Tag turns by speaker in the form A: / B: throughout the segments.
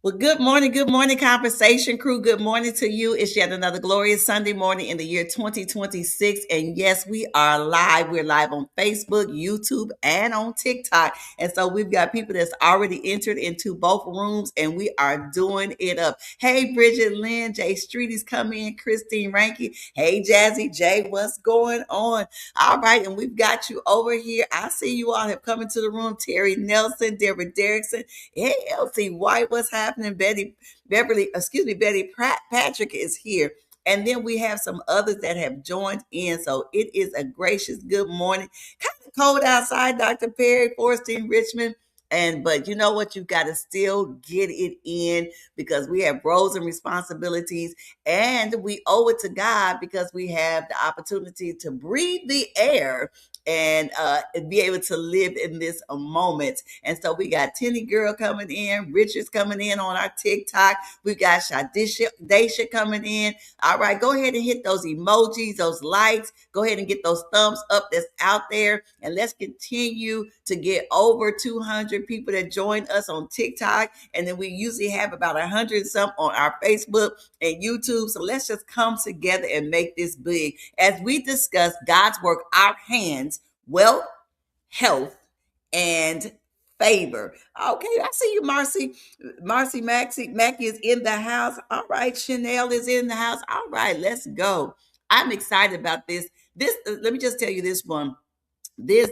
A: Well, good morning, conversation crew. Good morning to you. It's yet another glorious Sunday morning in the year 2026. And yes, we are live. We're live on Facebook, YouTube, and on TikTok. And so we've got people that's already entered into both rooms, and we are doing it up. Hey, Bridget Lynn, Jay Street is coming in, Christine Ranky. Hey, Jazzy J, what's going on? All right, and we've got you over here. I see you all have come into the room. Terry Nelson, Deborah Derrickson. Hey, LC White, what's happening? Betty Patrick is here. And then we have some others that have joined in. So it is a gracious good morning. Kind of cold outside, Dr. Perry, Forrestine, Richmond. But you know what? You've got to still get it in because we have roles and responsibilities, and we owe it to God because we have the opportunity to breathe the air and be able to live in this moment. And so we got Tenny Girl coming in, Richard's coming in on our TikTok. We got Shadisha coming in. All right, go ahead and hit those emojis, those likes. Go ahead and get those thumbs up that's out there. And let's continue to get over 200 people that join us on TikTok. And then we usually have about 100 some on our Facebook and YouTube. So let's just come together and make this big as we discuss God's work, our hands, wealth, health, and favor. Okay, I see you, Marcy. Mackey is in the house. All right, Chanel is in the house. All right, let's go. I'm excited about this. Let me just tell you this one. This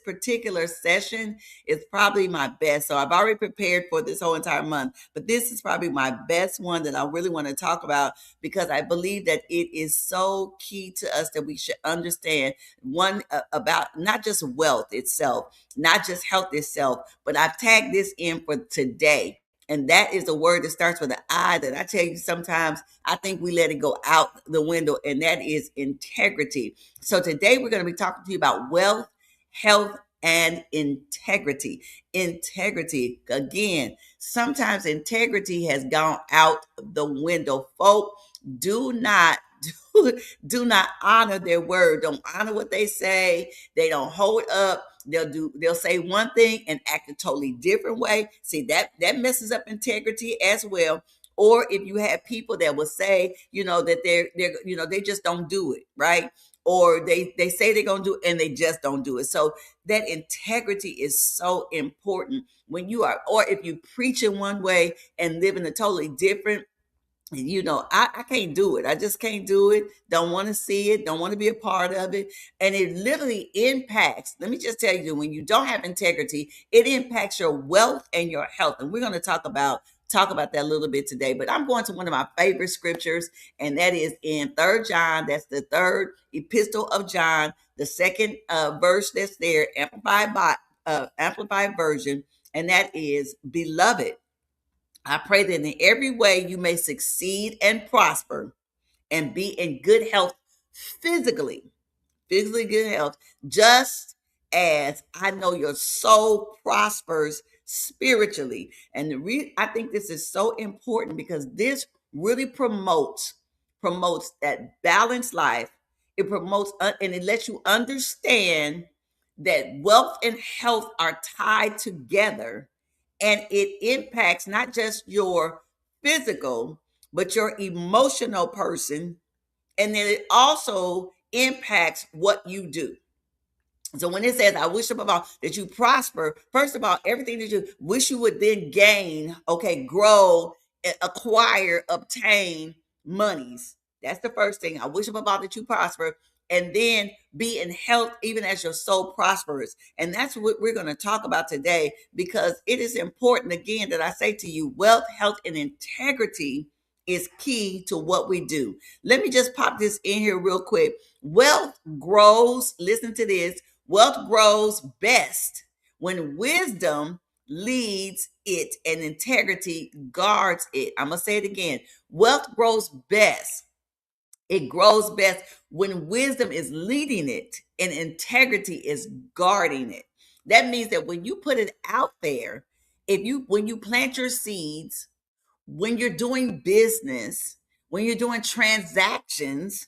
A: particular session is probably my best. So I've already prepared for this whole entire month, but this is probably my best one that I really want to talk about because I believe that it is so key to us that we should understand one about not just wealth itself, not just health itself, but I've tagged this in for today. And that is a word that starts with an I that I tell you sometimes I think we let it go out the window, and that is integrity. So today we're going to be talking to you about wealth, health, and integrity. Integrity, again, sometimes integrity has gone out the window. Folk, do not do not honor their word. Don't honor what they say. They don't hold up. They'll say one thing and act a totally different way. See, that messes up integrity as well. Or if you have people that will say, that they just don't do it, right? Or they say they're gonna do it and they just don't do it. So that integrity is so important when you are, or if you preach in one way and live in a totally different. I can't do it. I just can't do it. Don't want to see it. Don't want to be a part of it. And it literally impacts, let me just tell you, when you don't have integrity, it impacts your wealth and your health. And we're going to talk about that a little bit today. But I'm going to one of my favorite scriptures, and that is in Third John. That's the third epistle of John, the second verse that's there, amplified version, and that is, beloved, I pray that in every way you may succeed and prosper and be in good health physically, physically good health, just as I know your soul prospers spiritually. And I think this is so important because this really promotes that balanced life. It promotes and it lets you understand that wealth and health are tied together, and it impacts not just your physical but your emotional person, and then it also impacts what you do. So when it says, I wish above all that you prosper, first of all, everything that you wish you would then gain, okay, grow, acquire, obtain monies. That's the first thing. I wish above all that you prosper and then be in health even as your soul prospers. And that's what we're going to talk about today because it is important, again, that I say to you, wealth, health, and integrity is key to what we do. Let me just pop this in here real quick. Wealth grows, listen to this, wealth grows best when wisdom leads it and integrity guards it. I'm going to say it again. Wealth grows best. It grows best when wisdom is leading it and integrity is guarding it. That means that when you put it out there, when you plant your seeds, when you're doing business, when you're doing transactions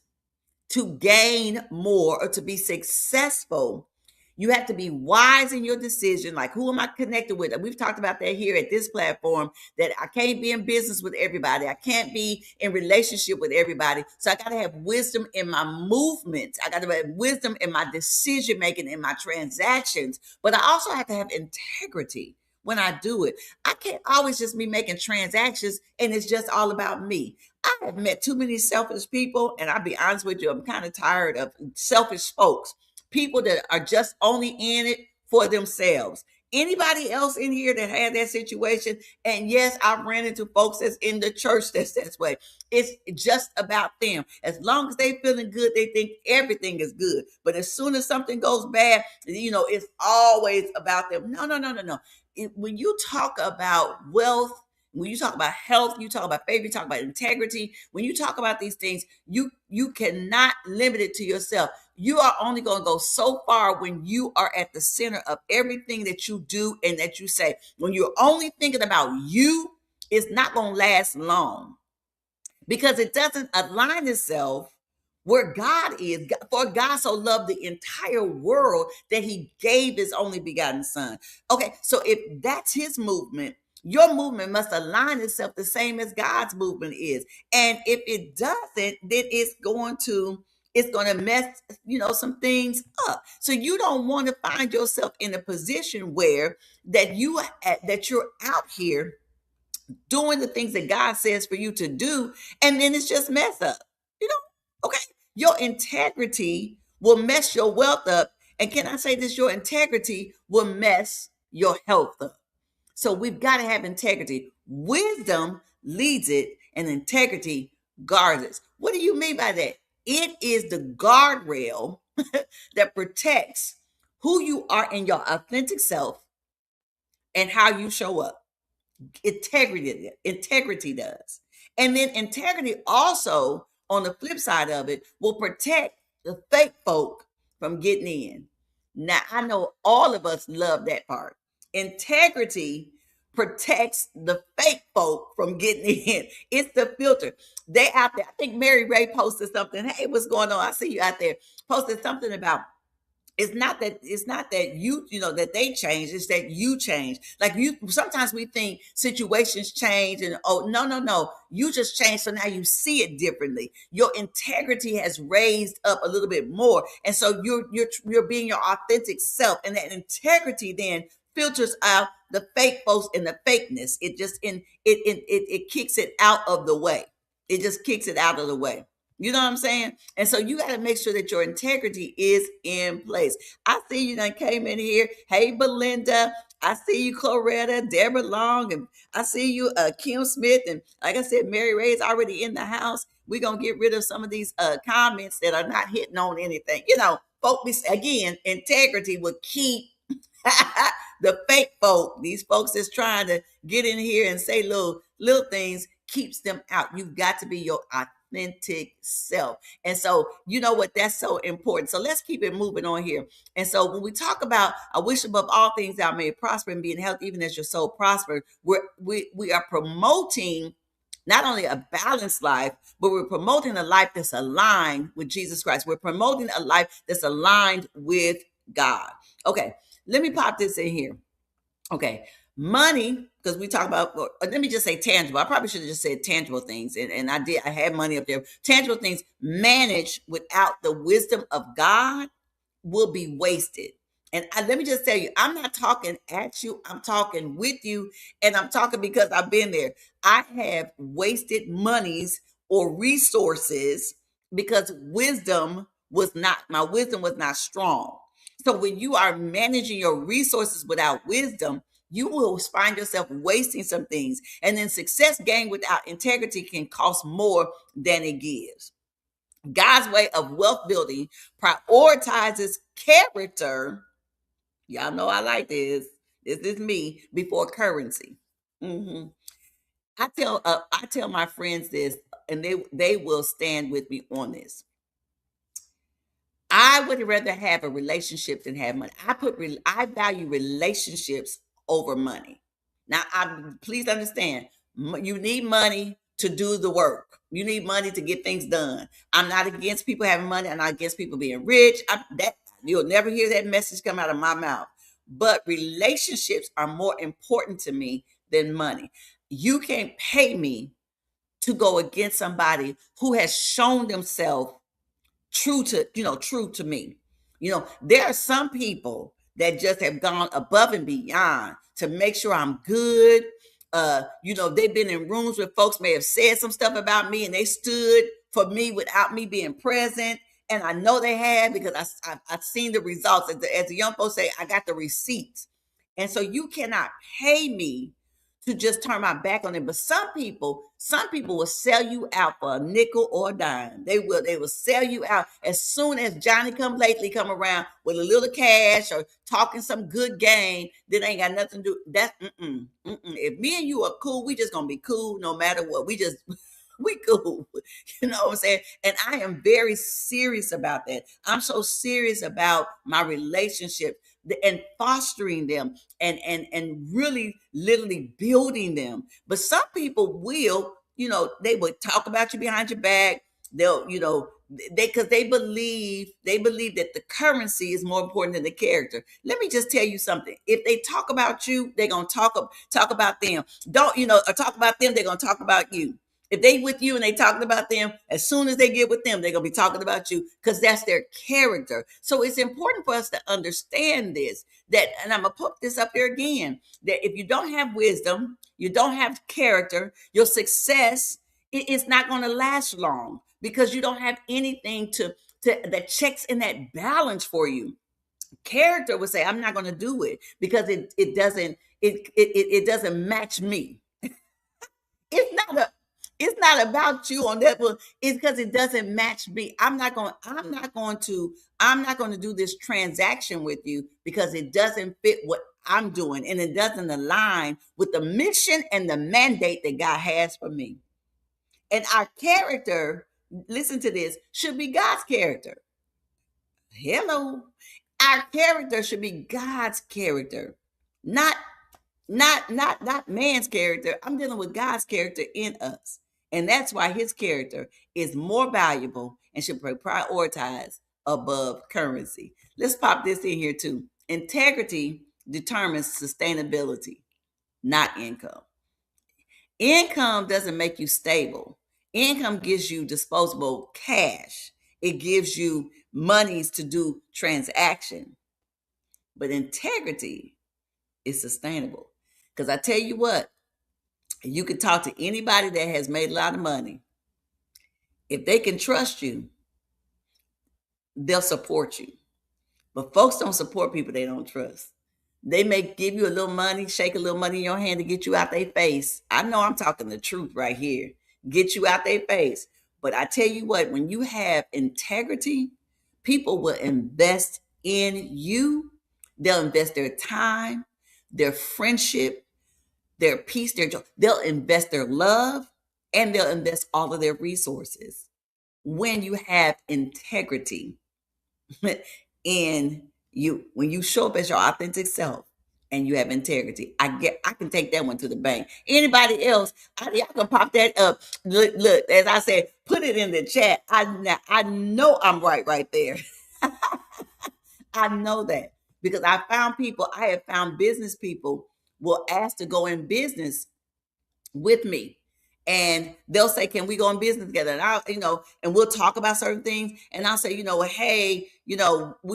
A: to gain more or to be successful, You have to be wise in your decision. Like, who am I connected with? We've talked about that here at this platform, that I can't be in business with everybody. I can't be in relationship with everybody. So I got to have wisdom in my movements. I got to have wisdom in my decision making, in my transactions. But I also have to have integrity when I do it. I can't always just be making transactions and it's just all about me. I have met too many selfish people, and I'll be honest with you, I'm kind of tired of selfish folks, people that are just only in it for themselves. Anybody else in here that had that situation? And yes, I've ran into folks that's in the church that's that way. It's just about them. As long as they feeling good, they think everything is good. But as soon as something goes bad, it's always about them. No, no, no, no, no. When you talk about wealth, when you talk about health, you talk about faith, you talk about integrity. When you talk about these things, you cannot limit it to yourself. You are only going to go so far when you are at the center of everything that you do and that you say. When you're only thinking about you, it's not going to last long, because it doesn't align itself where God is. For God so loved the entire world that he gave his only begotten son. Okay, so if that's his movement, your movement must align itself the same as God's movement is. And if it doesn't, then it's going to mess some things up. So you don't want to find yourself in a position where that you're out here doing the things that God says for you to do, and then it's just mess up. Okay. Your integrity will mess your wealth up. And can I say this? Your integrity will mess your health up. So we've got to have integrity. Wisdom leads it, and integrity guards it. What do you mean by that? It is the guardrail that protects who you are in your authentic self and how you show up. Integrity does. And then integrity also, on the flip side of it, will protect the fake folk from getting in. Now, I know all of us love that part. Integrity protects the fake folk from getting in. It's the filter. They out there. I think Mary Ray posted something. Hey, what's going on? I see you out there. Posted something about, it's not that that they change, it's that you change. Like, you sometimes we think situations change, and oh, no, no, no, you just change, so now you see it differently. Your integrity has raised up a little bit more, and so you're being your authentic self, and that integrity then filters out the fake folks and the fakeness. It kicks it out of the way. It just kicks it out of the way. You know what I'm saying? And so you got to make sure that your integrity is in place. I see you done came in here. Hey, Belinda. I see you, Coretta, Deborah Long, and I see you, Kim Smith. And like I said, Mary Ray's already in the house. We're going to get rid of some of these comments that are not hitting on anything. Folks, again, integrity will keep the fake folk, these folks that's trying to get in here and say little things, keeps them out. You've got to be your authentic self. And so, you know what? That's so important. So let's keep it moving on here. And so when we talk about, I wish above all things thou may prosper and be in health, even as your soul prospers, we are promoting not only a balanced life, but we're promoting a life that's aligned with Jesus Christ. We're promoting a life that's aligned with God. Okay, let me pop this in here. Okay, money, because we talk about, let me just say tangible. I probably should have just said tangible things, and I had money up there. Tangible things managed without the wisdom of God will be wasted. And let me just tell you, I'm not talking at you, I'm talking with you, and I'm talking because I've been there. I have wasted monies or resources because my wisdom was not strong. So when you are managing your resources without wisdom, you will find yourself wasting some things. And then success gained without integrity can cost more than it gives. God's way of wealth building prioritizes character. Y'all know I like this. This is me, before currency. Mhm. I tell my friends this, and they will stand with me on this. I would rather have a relationship than have money. I value relationships over money. Now, please understand, you need money to do the work. You need money to get things done. I'm not against people having money. I'm not against people being rich. You'll never hear that message come out of my mouth. But relationships are more important to me than money. You can't pay me to go against somebody who has shown themselves true to me. There are some people that just have gone above and beyond to make sure I'm good. They've been in rooms where folks may have said some stuff about me and they stood for me without me being present. And I know they have, because I've seen the results. As the young folks say, I got the receipts. And so you cannot pay me to just turn my back on them. But some people will sell you out for a nickel or a dime. They will sell you out as soon as Johnny come lately come around with a little cash or talking some good game. That ain't got nothing to do. That's If me and you are cool, we just gonna be cool no matter what. We cool. You know what I'm saying? And I am very serious about that. I'm so serious about my relationship and fostering them and really literally building them. But some people will, they will talk about you behind your back. They'll, because they believe that the currency is more important than the character. Let me just tell you something. If they talk about you, they're gonna talk about them. Don't or talk about them, they're gonna talk about you. If they with you and they talking about them, as soon as they get with them, they're gonna be talking about you, because that's their character. So it's important for us to understand this. And I'm gonna put this up here again. That if you don't have wisdom, you don't have character, your success is not gonna last long, because you don't have anything to that checks in that balance for you. Character would say, I'm not gonna do it because it doesn't match me. It's not about you on that, but it's because it doesn't match me. I'm not going to do this transaction with you because it doesn't fit what I'm doing, and it doesn't align with the mission and the mandate that God has for me. And our character, listen to this, should be God's character. Hello. Our character should be God's character, not not man's character. I'm dealing with God's character in us. And that's why his character is more valuable and should be prioritized above currency. Let's pop this in here too. Integrity determines sustainability, not income. Income doesn't make you stable. Income gives you disposable cash. It gives you monies to do transaction. But integrity is sustainable. Because I tell you what, you can talk to anybody that has made a lot of money. If they can trust you, they'll support you. But folks don't support people they don't trust. They may give you a little money, shake a little money in your hand to get you out their face. I know I'm talking the truth right here. Get you out their face. But I tell you what, when you have integrity, people will invest in you. They'll invest their time, their friendship, their peace, their joy. They'll invest their love, and they'll invest all of their resources when you have integrity in you. When you show up as your authentic self and you have integrity, I can take that one to the bank. Anybody else, y'all can pop that up. Look, as I said, put it in the chat. I know I'm right there. I know that because I have found business people will ask to go in business with me. And they'll say, can we go in business together? And and we'll talk about certain things. And I'll say, hey, we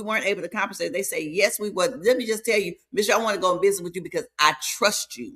A: weren't able to compensate. They say, yes, we were. Let me just tell you, Michelle, I want to go in business with you because I trust you.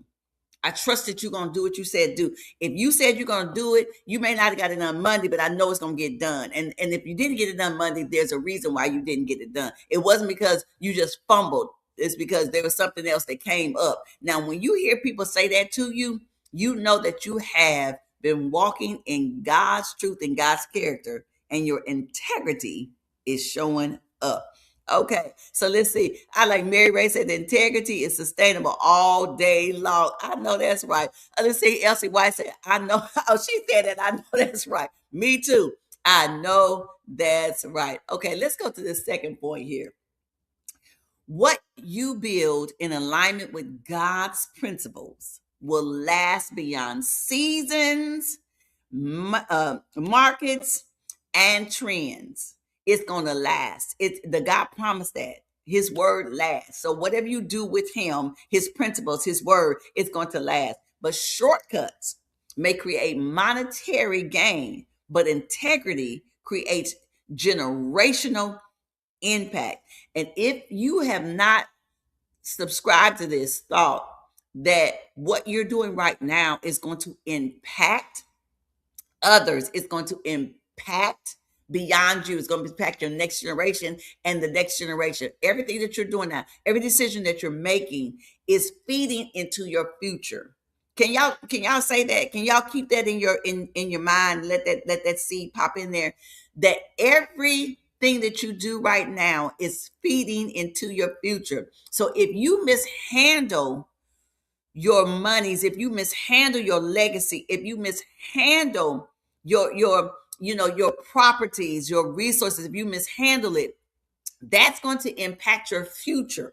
A: I trust that you're going to do what you said do. If you said you're going to do it, you may not have got it done Monday, but I know it's going to get done. And if you didn't get it done Monday, there's a reason why you didn't get it done. It wasn't because you just fumbled. It's because there was something else that came up. Now, when you hear people say that to you, you know that you have been walking in God's truth and God's character, and your integrity is showing up. Okay, so let's see. I like Mary Ray said, the integrity is sustainable all day long. I know that's right. Let's see. Elsie White said, I know. Oh, she said that. I know that's right. Me too. I know that's right. Okay, let's go to the second point here. What you build in alignment with God's principles will last beyond seasons, markets, and trends. it's going to last. It's the God promised that. His word lasts. So whatever you do with him, his principles, his word, it's going to last. But shortcuts may create monetary gain, but integrity creates generational impact. And if you have not subscribed to this thought that what you're doing right now is going to impact others, it's going to impact beyond you, it's going to impact your next generation and the next generation. Everything that you're doing now, every decision that you're making is feeding into your future. Can y'all say that? Can y'all keep that in your mind? Let that seed pop in there, that everything that you do right now is feeding into your future. So if you mishandle your monies, if you mishandle your legacy, if you mishandle your properties, your resources, if you mishandle it, that's going to impact your future.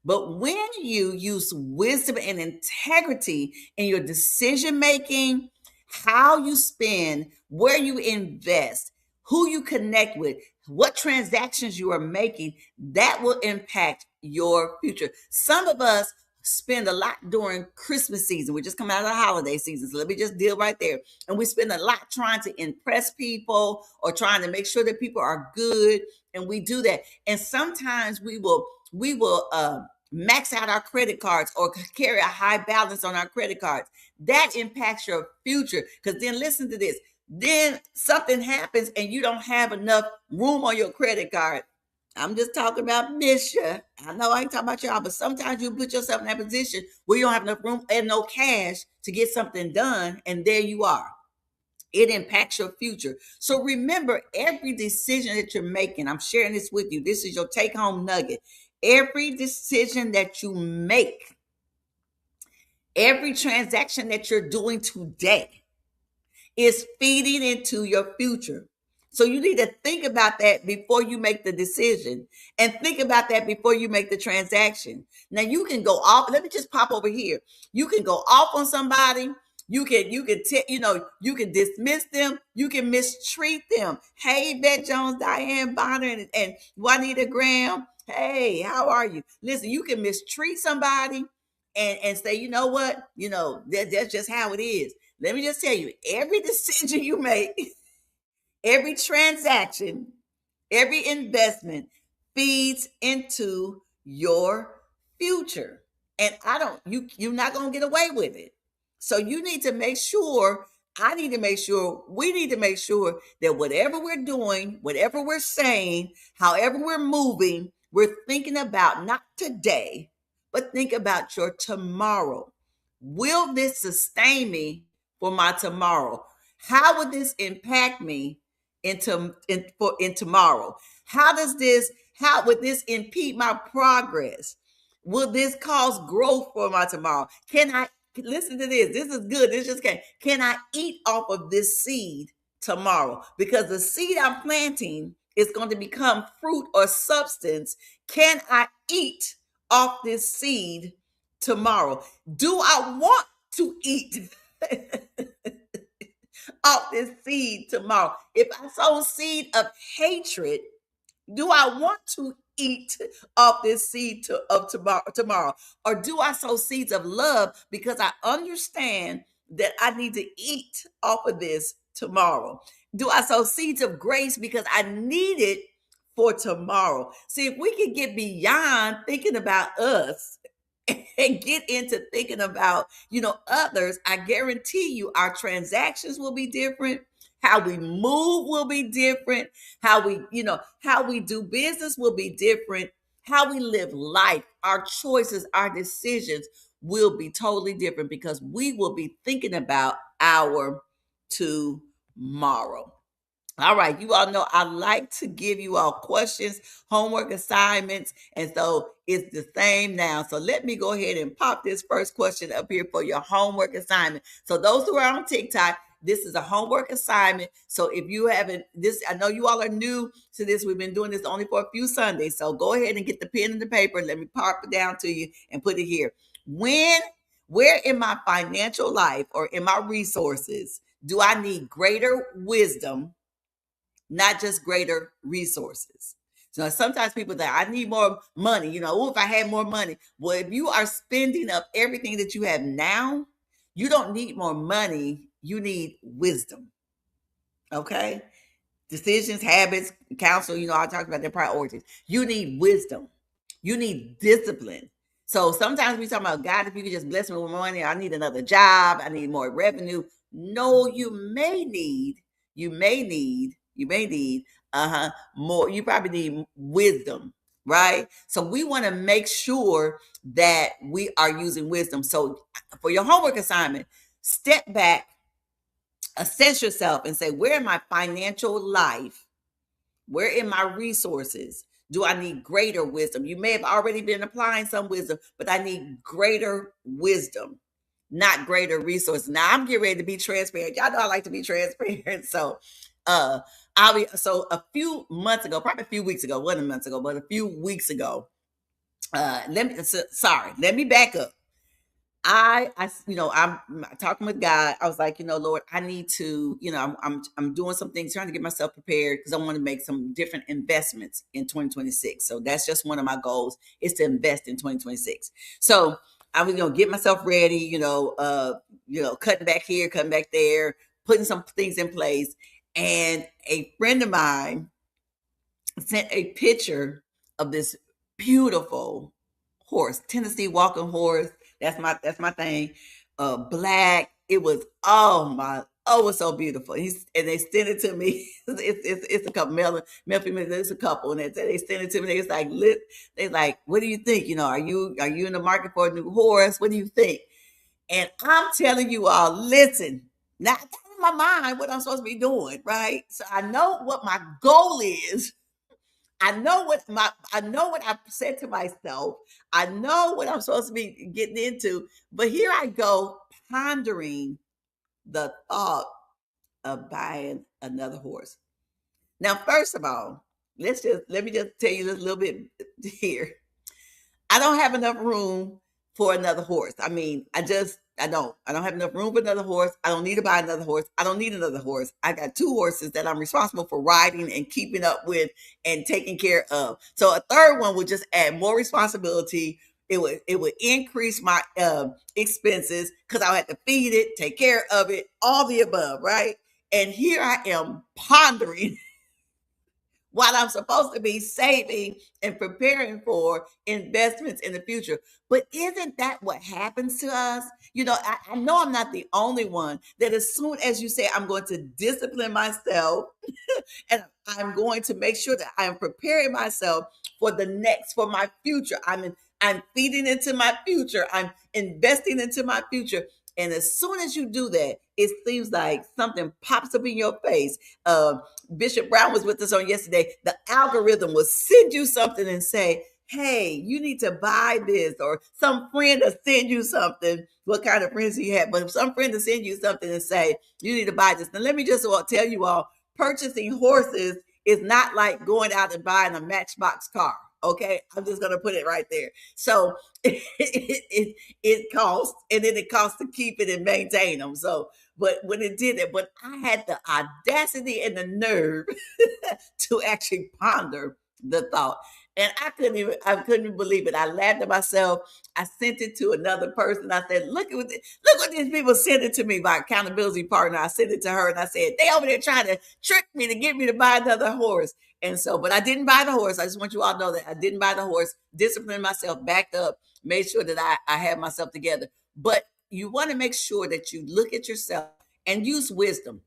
A: But when you use wisdom and integrity in your decision making, how you spend, where you invest, who you connect with, what transactions you are making, that will impact your future. Some of us spend a lot during Christmas season. We're just coming out of the holiday season. So let me just deal right there. And we spend a lot trying to impress people or trying to make sure that people are good. And we do that. And sometimes we will max out our credit cards or carry a high balance on our credit cards. That impacts your future. Because then listen to this. Then something happens and you don't have enough room on your credit card. I'm just talking about Misha. I know I ain't talking about y'all, but sometimes you put yourself in that position where you don't have enough room and no cash to get something done, and there you are. It impacts your future. So remember, every decision that you're making, I'm sharing this with you. This is your take home nugget. Every decision that you make, every transaction that you're doing today is feeding into your future. So you need to think about that before you make the decision, and think about that before you make the transaction. Now you can go off. Let me just pop over here. You can go off on somebody. You can dismiss them. You can mistreat them. Hey, Bette Jones, Diane Bonner, and Juanita Graham. Hey, how are you? Listen, you can mistreat somebody and say, you know what? That's just how it is. Let me just tell you, every decision you make, every transaction, every investment feeds into your future. And you're not going to get away with it. So you need to make sure, I need to make sure, we need to make sure that whatever we're doing, whatever we're saying, however we're moving, we're thinking about not today, but think about your tomorrow. Will this sustain me for my tomorrow? How would this impact me in tomorrow? How would this impede my progress? Will this cause growth for my tomorrow? Can I listen to this? This is good. This just can I eat off of this seed tomorrow? Because the seed I'm planting is going to become fruit or substance. Can I eat off this seed tomorrow? Do I want to eat off this seed tomorrow? If I sow seed of hatred, do I want to eat off this seed of tomorrow? Or do I sow seeds of love because I understand that I need to eat off of this tomorrow? Do I sow seeds of grace because I need it for tomorrow? See, if we can get beyond thinking about us and get into thinking about, others, I guarantee you our transactions will be different. How we move will be different. How we do business will be different. How we live life, our choices, our decisions will be totally different because we will be thinking about our tomorrow. All right, you all know I like to give you all questions, homework assignments, and so it's the same now. So let me go ahead and pop this first question up here for your homework assignment. So those who are on TikTok, this is a homework assignment. So if you haven't, I know you all are new to this. We've been doing this only for a few Sundays. So go ahead and get the pen and the paper. Let me pop it down to you and put it here. Where in my financial life or in my resources do I need greater wisdom not just greater resources. So sometimes people say, I need more money. If I had more money. Well, if you are spending up everything that you have now, you don't need more money. You need wisdom. Okay? Decisions, habits, counsel, I talked about their priorities. You need wisdom. You need discipline. So sometimes we talk about, God, if you could just bless me with money, I need another job, I need more revenue. No, you may need more. You probably need wisdom, right? So we want to make sure that we are using wisdom. So for your homework assignment, step back, assess yourself, and say, where in my financial life, where in my resources do I need greater wisdom? You may have already been applying some wisdom, but I need greater wisdom, not greater resources. Now I'm getting ready to be transparent. Y'all know I like to be transparent. So so a few months ago, probably a few weeks ago, wasn't months ago, but a few weeks ago, let me back up. I'm talking with God. I was like, Lord, I need to, I'm doing some things, trying to get myself prepared because I want to make some different investments in 2026. So that's just one of my goals, is to invest in 2026. So I was gonna get myself ready, cutting back here, cutting back there, putting some things in place. And a friend of mine sent a picture of this beautiful horse, Tennessee walking horse. That's my thing. Black. It was, it was so beautiful. And they sent it to me. It's a couple male female. It's a couple, and they sent it to me. They like, what do you think? Are you in the market for a new horse? What do you think? And I'm telling you all, listen, not in my mind what I'm supposed to be doing, right? So I know what my goal is. I know what I've said to myself. I know what I'm supposed to be getting into. But here I go, pondering the thought of buying another horse. Now, first of all, let me just tell you this a little bit here. I don't have enough room for another horse. I mean, I don't have enough room for another horse. I don't need to buy another horse. I don't need another horse. I got two horses that I'm responsible for riding and keeping up with and taking care of. So a third one would just add more responsibility. It would increase my expenses because I had to feed it, take care of it, all the above, right? And here I am pondering while I'm supposed to be saving and preparing for investments in the future. But isn't that what happens to us? I know I'm not the only one that as soon as you say, I'm going to discipline myself and I'm going to make sure that I'm preparing myself for my future. I'm feeding into my future. I'm investing into my future. And as soon as you do that, it seems like something pops up in your face. Bishop Brown was with us on yesterday. The algorithm will send you something and say, hey, you need to buy this, or some friend will send you something. What kind of friends do you have? But some friend will send you something and say, you need to buy this. Now, let me just tell you all, purchasing horses is not like going out and buying a Matchbox car. Okay, I'm just gonna put it right there. So it costs, and then it costs to keep it and maintain them. So, but when it did it, but I had the audacity and the nerve to actually ponder the thought. And I couldn't believe it. I laughed at myself. I sent it to another person. I said, look what these people sent it to me, my accountability partner. I sent it to her and I said, they over there trying to trick me to get me to buy another horse. And so, but I didn't buy the horse. I just want you all to know that I didn't buy the horse, disciplined myself, backed up, made sure that I had myself together. But you want to make sure that you look at yourself and use wisdom.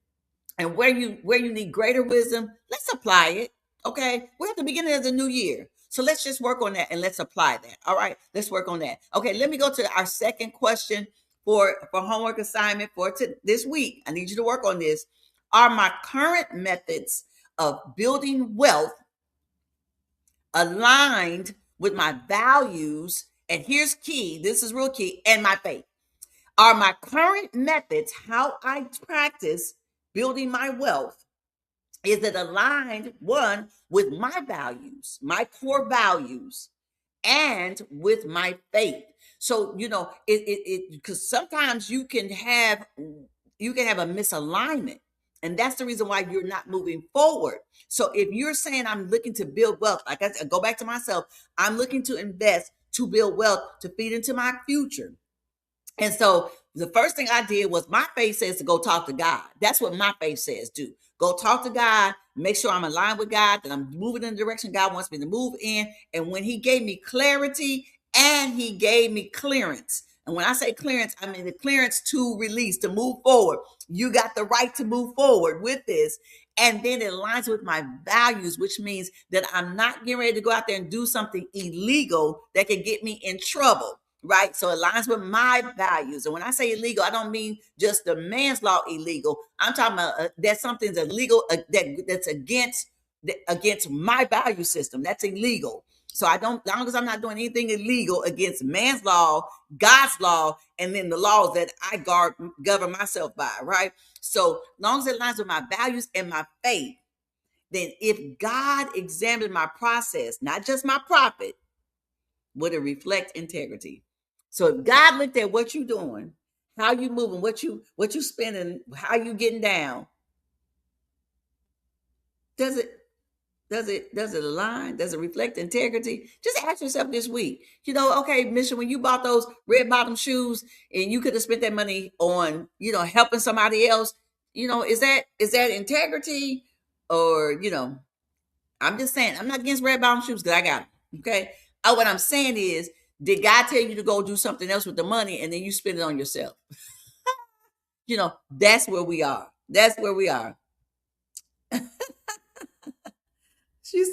A: And where you need greater wisdom, let's apply it. Okay, we're at the beginning of the new year, so let's just work on that and let's apply that. All right, let's work on that. Okay, let me go to our second question for homework assignment this week. I need you to work on this. Are my current methods of building wealth aligned with my values? And here's key, this is real key, and my faith. Are my current methods, how I practice building my wealth, is it aligned, one, with my values, my core values, and with my faith? So, it because sometimes you can have a misalignment. And that's the reason why you're not moving forward. So if you're saying, I'm looking to build wealth, like I go back to myself, I'm looking to invest to build wealth to feed into my future. And so the first thing I did was, my faith says to go talk to God. That's what my faith says. Do go talk to God, make sure I'm aligned with God, that I'm moving in the direction God wants me to move in. And when he gave me clarity and he gave me clearance. And when I say clearance, I mean the clearance to release, to move forward. You got the right to move forward with this. And then it aligns with my values, which means that I'm not getting ready to go out there and do something illegal that can get me in trouble. Right. So it aligns with my values. And when I say illegal, I don't mean just the man's law illegal. I'm talking about that something's illegal that's against my value system. That's illegal. So I don't, as long as I'm not doing anything illegal against man's law, God's law, and then the laws that I govern myself by. Right. So as long as it aligns with my values and my faith, then if God examined my process, not just my profit, would it reflect integrity? So if God looked at what you're doing, how you moving, what you spending, how you getting down, does it align? Does it reflect integrity? Just ask yourself this week. Okay, Mission, when you bought those red bottom shoes and you could have spent that money on, helping somebody else, is that integrity? Or, I'm just saying, I'm not against red bottom shoes because I got them. Okay. What I'm saying is, did God tell you to go do something else with the money and then you spend it on yourself? That's where we are. That's where we are. She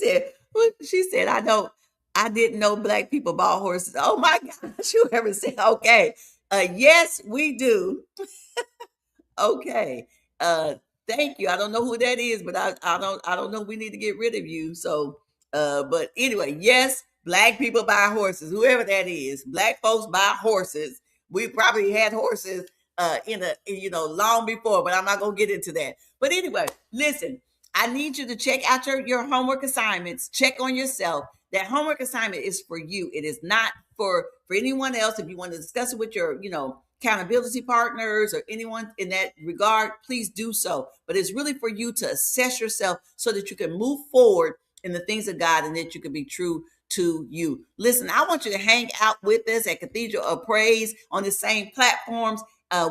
A: said, I didn't know black people bought horses. Oh my gosh, whoever said, okay. Yes, we do. Okay. Thank you. I don't know who that is, but I don't know. We need to get rid of you. So, but anyway, yes, black people buy horses. Whoever that is, black folks buy horses. We probably had horses long before, but I'm not gonna get into that. But anyway, listen, I need you to check out your homework assignments. Check on yourself. That homework assignment is for you. It is not for anyone else. If you want to discuss it with your, accountability partners or anyone in that regard, please do so. But it's really for you to assess yourself so that you can move forward in the things of God and that you can be true to you. Listen, I want you to hang out with us at Cathedral of Praise on the same platforms.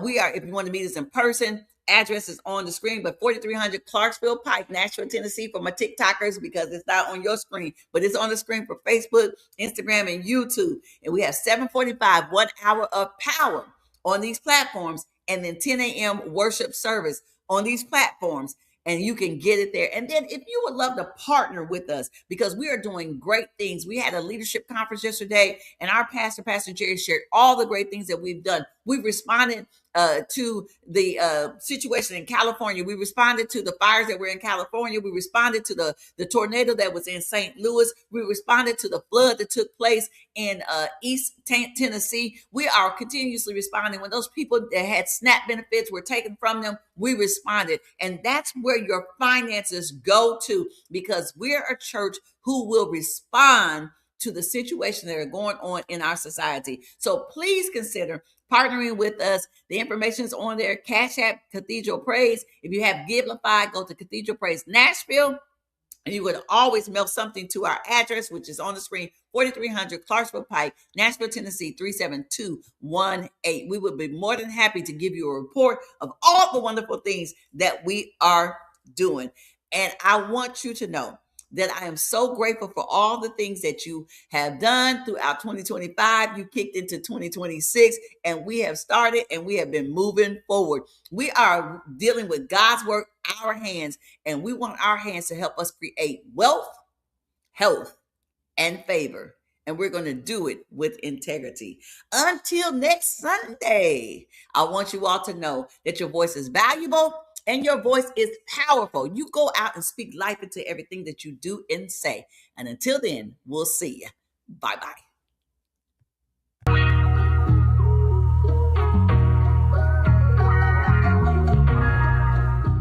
A: We are, if you want to meet us in person, address is on the screen, but 4300 Clarksville Pike, Nashville, Tennessee, for my TikTokers, because it's not on your screen, but it's on the screen for Facebook, Instagram, and YouTube. And we have 7:45, 1 hour of power on these platforms, and then 10 a.m. worship service on these platforms. And you can get it there. And then if you would love to partner with us, because we are doing great things. We had a leadership conference yesterday, and our Pastor Jerry, shared all the great things that we've done. We've responded to the situation in California. We responded to the fires that were in California. We responded to the tornado that was in St. Louis. We responded to the flood that took place in East Tennessee. We are continuously responding. When those people that had SNAP benefits were taken from them, we responded. And that's where your finances go to, because we're a church who will respond to the situations that are going on in our society. So please consider partnering with us. The information is on there. Cash App Cathedral Praise. If you have Givelify, go to Cathedral Praise Nashville, and you would always mail something to our address, which is on the screen, 4300 Clarksville Pike, Nashville, Tennessee, 37218. We would be more than happy to give you a report of all the wonderful things that we are doing. And I want you to know that I am so grateful for all the things that you have done throughout 2025. You kicked into 2026, and we have started, and we have been moving forward. We are dealing with God's work, our hands, and we want our hands to help us create wealth, health, and favor. And we're going to do it with integrity. Until next Sunday, I want you all to know that your voice is valuable and your voice is powerful. You go out and speak life into everything that you do and say. And until then, we'll see you. Bye-bye.